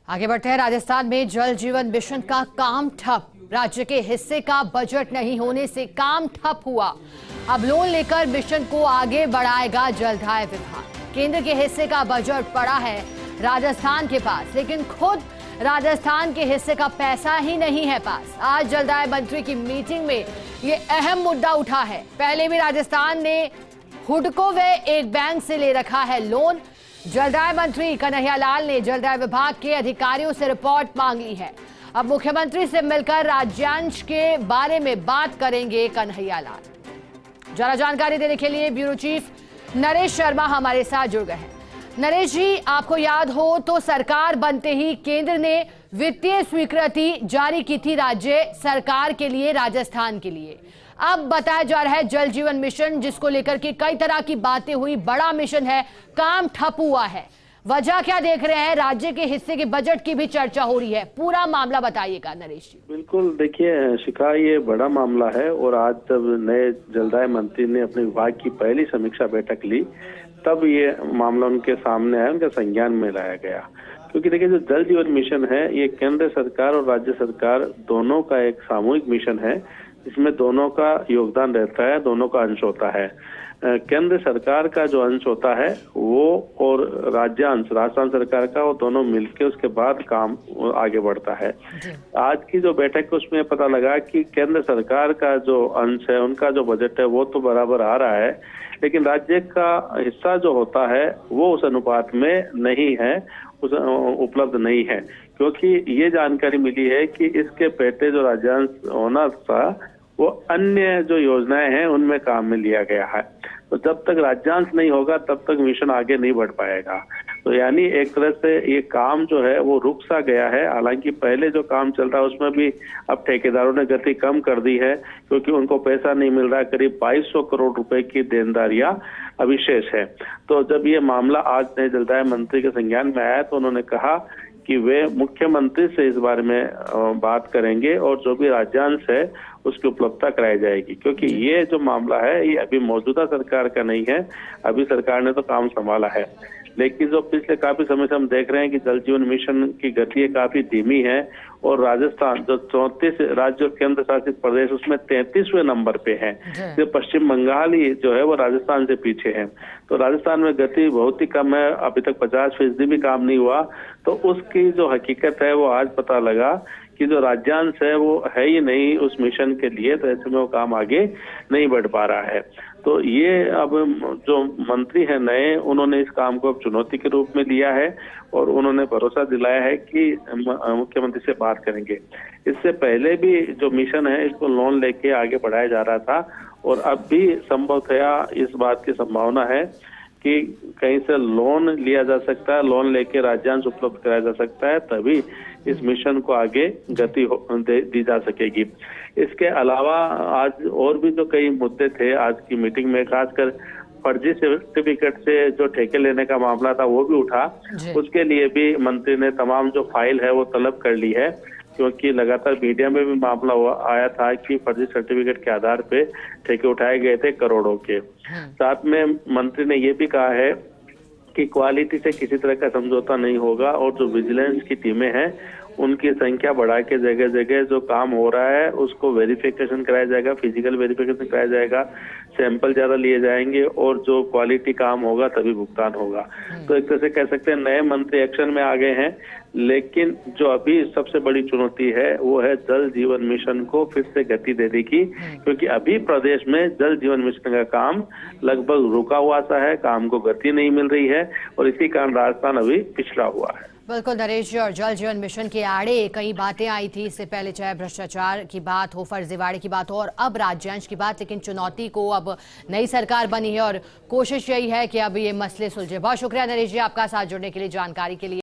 आगे बढ़ते हैं। राजस्थान में जल जीवन मिशन का काम ठप। राज्य के हिस्से का बजट नहीं होने से काम ठप हुआ। अब लोन लेकर मिशन को आगे बढ़ाएगा जलदाय विभाग। केंद्र के हिस्से का बजट पड़ा है राजस्थान के पास, लेकिन खुद राजस्थान के हिस्से का पैसा ही नहीं है पास। आज जलदाय मंत्री की मीटिंग में ये अहम मुद्दा उठा है। पहले भी राजस्थान ने हुडको व एक बैंक से ले रखा है लोन। जलदाय मंत्री कन्हैयालाल ने जलदाय विभाग के अधिकारियों से रिपोर्ट मांगी है। अब मुख्यमंत्री से मिलकर राज्यांश के बारे में बात करेंगे कन्हैयालाल। ज्यादा जानकारी देने के लिए ब्यूरो चीफ नरेश शर्मा हमारे साथ जुड़ गए हैं। नरेश जी, आपको याद हो तो सरकार बनते ही केंद्र ने वित्तीय स्वीकृति जारी की थी राज्य सरकार के लिए, राजस्थान के लिए। अब बताया जा रहा है जल जीवन मिशन, जिसको लेकर के कई तरह की बातें हुई, बड़ा मिशन है, काम ठप हुआ है। वजह क्या देख रहे हैं? राज्य के हिस्से के बजट की भी चर्चा हो रही है, पूरा मामला बताइएगा नरेश जी। बिल्कुल, देखिए शिखा, ये बड़ा मामला है और आज जब नए जलदाय मंत्री ने अपने विभाग की पहली समीक्षा बैठक ली, तब ये मामला उनके सामने आया, उनके संज्ञान में लाया गया। क्योंकि देखिए, जो जल जीवन मिशन है, ये केंद्र सरकार और राज्य सरकार दोनों का एक सामूहिक मिशन है। इसमें दोनों का योगदान रहता है, दोनों का अंश होता है। केंद्र सरकार का जो अंश होता है वो और राज्यांश राजस्थान सरकार का, वो दोनों मिलके उसके बाद काम आगे बढ़ता है। आज की जो बैठक है उसमें पता लगा कि केंद्र सरकार का जो अंश है, उनका जो बजट है, वो तो बराबर आ रहा है, लेकिन राज्य का हिस्सा जो होता है वो उस अनुपात में नहीं है, उस उपलब्ध नहीं है। क्योंकि ये जानकारी मिली है कि इसके पहले जो राज्यांश होना था वो अन्य जो योजनाएं हैं उनमें काम में लिया गया है। तो जब तक राज्यांश नहीं होगा तब तक मिशन आगे नहीं बढ़ पाएगा। तो यानी एक तरह से ये काम जो है वो रुक सा गया है। हालांकि पहले जो काम चल रहा है उसमें भी अब ठेकेदारों ने गति कम कर दी है, क्योंकि उनको पैसा नहीं मिल रहा है। करीब 2200 करोड़ रुपए की देनदारियां अभी शेष है। तो जब ये मामला आज नए जलदाय मंत्री के संज्ञान में आया तो उन्होंने कहा कि वे मुख्यमंत्री से इस बारे में बात करेंगे और जो भी राज्यांश है उसकी उपलब्धता कराई जाएगी। क्योंकि ये जो मामला है ये अभी मौजूदा सरकार का नहीं है, अभी सरकार ने तो काम संभाला है, लेकिन जो पिछले काफी समय से हम देख रहे हैं कि जल जीवन मिशन की गति काफी धीमी है और राजस्थान जो 34 राज्य और केंद्र शासित प्रदेश उसमें 33वें नंबर पे है। जो पश्चिम बंगाल ही जो है वो राजस्थान से पीछे है। तो राजस्थान में गति बहुत ही कम है, अभी तक 50% भी काम नहीं हुआ। तो उसकी जो हकीकत है वो आज पता लगा कि जो राज्यांश है वो है ही नहीं उस मिशन के लिए, तो ऐसे में वो काम आगे नहीं बढ़ पा रहा है। तो ये अब जो मंत्री है नए, उन्होंने इस काम को अब चुनौती के रूप में लिया है और उन्होंने भरोसा दिलाया है कि मुख्यमंत्री से बात करेंगे। इससे पहले भी जो मिशन है इसको लोन लेके आगे बढ़ाया जा रहा था और अब भी संभवतया इस बात की संभावना है कि कहीं से लोन लिया जा सकता है, लोन लेके राज्यांश उपलब्ध कराया जा सकता है, तभी इस मिशन को आगे गति दी जा सकेगी। इसके अलावा आज और भी जो कई मुद्दे थे आज की मीटिंग में, खासकर फर्जी सर्टिफिकेट से जो ठेके लेने का मामला था वो भी उठा। उसके लिए भी मंत्री ने तमाम जो फाइल है वो तलब कर ली है, क्योंकि लगातार मीडिया में भी मामला आया था कि फर्जी सर्टिफिकेट के आधार पे ठेके उठाए गए थे करोड़ों के। साथ में मंत्री ने ये भी कहा है कि क्वालिटी से किसी तरह का समझौता नहीं होगा और जो विजिलेंस की टीमें हैं उनकी संख्या बढ़ा के जगह जगह जो काम हो रहा है उसको वेरिफिकेशन कराया जाएगा, फिजिकल वेरिफिकेशन कराया जाएगा, सैंपल ज्यादा लिए जाएंगे और जो क्वालिटी काम होगा तभी भुगतान होगा। तो एक तरह से कह सकते हैं नए मंत्री एक्शन में आ गए हैं, लेकिन जो अभी सबसे बड़ी चुनौती है वो है जल जीवन मिशन को फिर से गति देने की। क्योंकि अभी प्रदेश में जल जीवन मिशन का काम लगभग रुका हुआ सा है, काम को गति नहीं मिल रही है और इसी कारण राजस्थान अभी पिछड़ा हुआ है। बिल्कुल नरेश जी, और जल जीवन मिशन के आड़े कई बातें आई थी इससे पहले, चाहे भ्रष्टाचार की बात हो, फर्जीवाड़े की बात हो और अब राज्यांश की बात। लेकिन चुनौती को अब नई सरकार बनी है और कोशिश यही है कि अब ये मसले सुलझे। बहुत शुक्रिया नरेश जी आपका साथ जुड़ने के लिए, जानकारी के लिए।